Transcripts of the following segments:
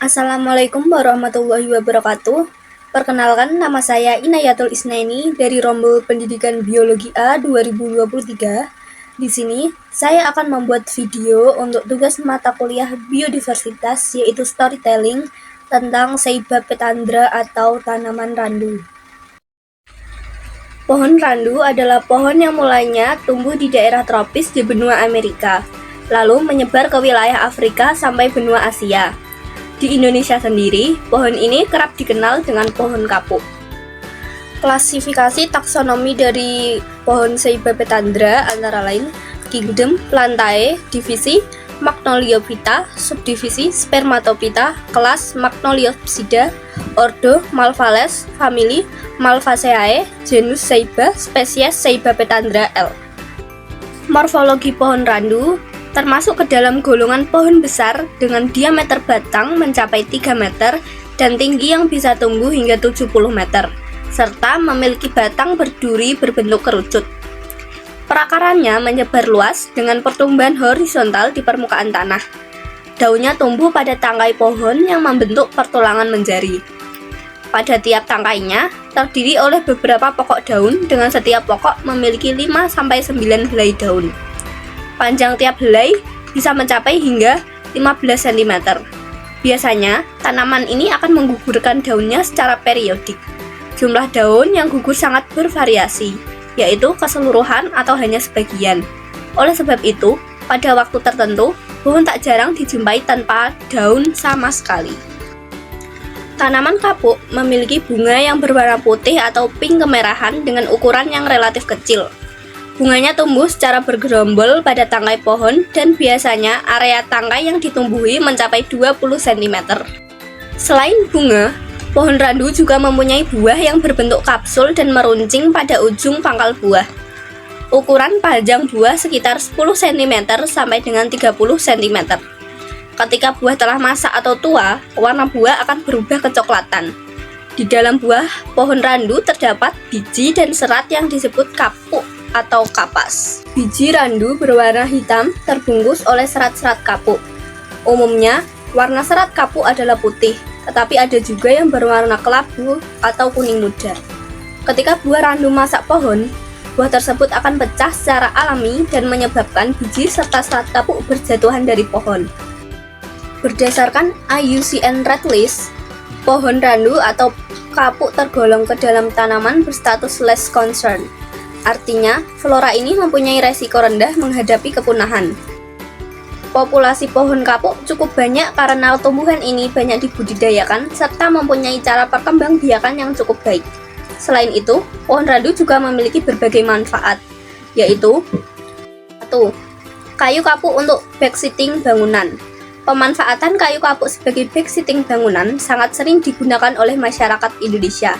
Assalamualaikum warahmatullahi wabarakatuh. Perkenalkan, nama saya Inayatul Isnaini dari Rombel Pendidikan Biologi A 2023. Di sini, saya akan membuat video untuk tugas mata kuliah biodiversitas, yaitu storytelling, tentang Ceiba petandra atau tanaman randu. Pohon randu adalah pohon yang mulanya tumbuh di daerah tropis di benua Amerika, lalu menyebar ke wilayah Afrika sampai benua Asia. Di Indonesia sendiri, pohon ini kerap dikenal dengan pohon kapuk. Klasifikasi taksonomi dari pohon Ceiba petandra antara lain kingdom, plantae, divisi Magnoliophyta, subdivisi Spermatophyta, kelas Magnoliopsida, ordo Malvales, famili Malvaceae, genus Ceiba, spesies Ceiba petandra L. Morfologi pohon randu termasuk ke dalam golongan pohon besar dengan diameter batang mencapai 3 meter dan tinggi yang bisa tumbuh hingga 70 meter, serta memiliki batang berduri berbentuk kerucut. Perakarannya menyebar luas dengan pertumbuhan horizontal di permukaan tanah. Daunnya tumbuh pada tangkai pohon yang membentuk pertulangan menjari. Pada tiap tangkainya terdiri oleh beberapa pokok daun dengan setiap pokok memiliki 5-9 helai daun. Panjang tiap helai bisa mencapai hingga 15 cm. Biasanya, tanaman ini akan menggugurkan daunnya secara periodik. Jumlah daun yang gugur sangat bervariasi, yaitu keseluruhan atau hanya sebagian. Oleh sebab itu, pada waktu tertentu, pohon tak jarang dijumpai tanpa daun sama sekali. Tanaman kapuk memiliki bunga yang berwarna putih atau pink kemerahan dengan ukuran yang relatif kecil. Bunganya tumbuh secara bergerombol pada tangkai pohon dan biasanya area tangkai yang ditumbuhi mencapai 20 cm. Selain bunga, pohon randu juga mempunyai buah yang berbentuk kapsul dan meruncing pada ujung pangkal buah. Ukuran panjang buah sekitar 10 cm sampai dengan 30 cm. Ketika buah telah masak atau tua, warna buah akan berubah kecoklatan. Di dalam buah pohon randu terdapat biji dan serat yang disebut kapuk atau kapas. Biji randu berwarna hitam terbungkus oleh serat-serat kapuk. Umumnya, warna serat kapuk adalah putih, tetapi ada juga yang berwarna kelabu atau kuning muda. Ketika buah randu masak pohon, buah tersebut akan pecah secara alami dan menyebabkan biji serta serat kapuk berjatuhan dari pohon. Berdasarkan IUCN Red List, pohon randu atau kapuk tergolong ke dalam tanaman berstatus less concern. Artinya, flora ini mempunyai resiko rendah menghadapi kepunahan. Populasi pohon kapuk cukup banyak karena tumbuhan ini banyak dibudidayakan serta mempunyai cara perkembangbiakan yang cukup baik. Selain itu, pohon randu juga memiliki berbagai manfaat, yaitu 1. Kayu kapuk untuk backseating bangunan. Pemanfaatan kayu kapuk sebagai backseating bangunan sangat sering digunakan oleh masyarakat Indonesia.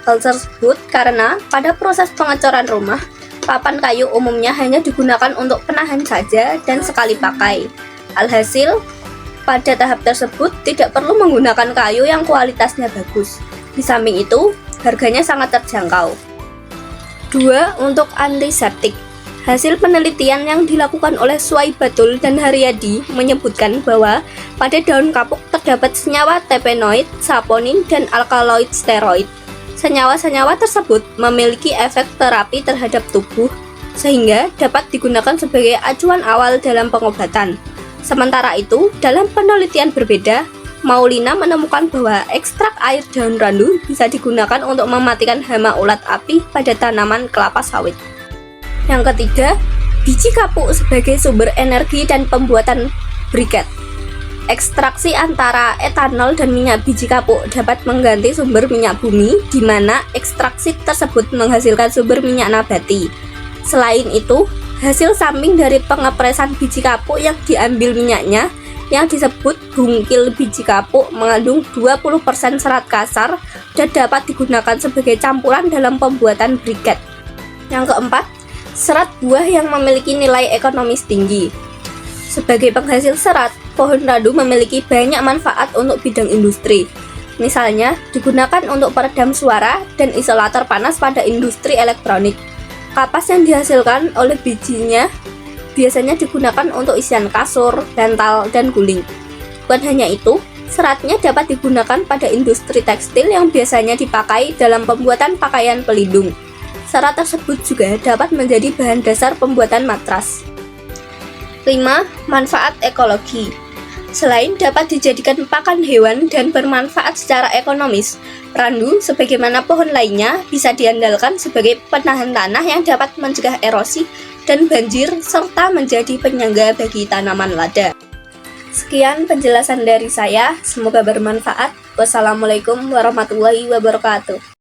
Hal tersebut karena pada proses pengecoran rumah, papan kayu umumnya hanya digunakan untuk penahan saja dan sekali pakai. Alhasil, pada tahap tersebut tidak perlu menggunakan kayu yang kualitasnya bagus. Di samping itu, harganya sangat terjangkau. 2. Untuk antiseptik. Hasil penelitian yang dilakukan oleh Suwaibatul dan Haryadi menyebutkan bahwa pada daun kapuk terdapat senyawa terpenoid, saponin, dan alkaloid steroid. Senyawa-senyawa tersebut memiliki efek terapi terhadap tubuh, sehingga dapat digunakan sebagai acuan awal dalam pengobatan. Sementara itu, dalam penelitian berbeda, Maulina menemukan bahwa ekstrak air daun randu bisa digunakan untuk mematikan hama ulat api pada tanaman kelapa sawit. Yang ketiga, biji kapuk sebagai sumber energi dan pembuatan briket. Ekstraksi antara etanol dan minyak biji kapuk dapat mengganti sumber minyak bumi, di mana ekstraksi tersebut menghasilkan sumber minyak nabati. Selain itu, hasil samping dari pengepresan biji kapuk yang diambil minyaknya, yang disebut bungkil biji kapuk, mengandung 20% serat kasar dan dapat digunakan sebagai campuran dalam pembuatan briket. Yang keempat, serat buah yang memiliki nilai ekonomis tinggi. Sebagai penghasil serat, pohon randu memiliki banyak manfaat untuk bidang industri. Misalnya, digunakan untuk peredam suara dan isolator panas pada industri elektronik. Kapas yang dihasilkan oleh bijinya biasanya digunakan untuk isian kasur, bantal, dan guling. Bukan hanya itu, Seratnya dapat digunakan pada industri tekstil yang biasanya dipakai dalam pembuatan pakaian pelindung. Serat tersebut juga dapat menjadi bahan dasar pembuatan matras. 5. Manfaat ekologi. Selain dapat dijadikan pakan hewan dan bermanfaat secara ekonomis, randu sebagaimana pohon lainnya bisa diandalkan sebagai penahan tanah yang dapat mencegah erosi dan banjir serta menjadi penyangga bagi tanaman lada. Sekian penjelasan dari saya, semoga bermanfaat. Wassalamualaikum warahmatullahi wabarakatuh.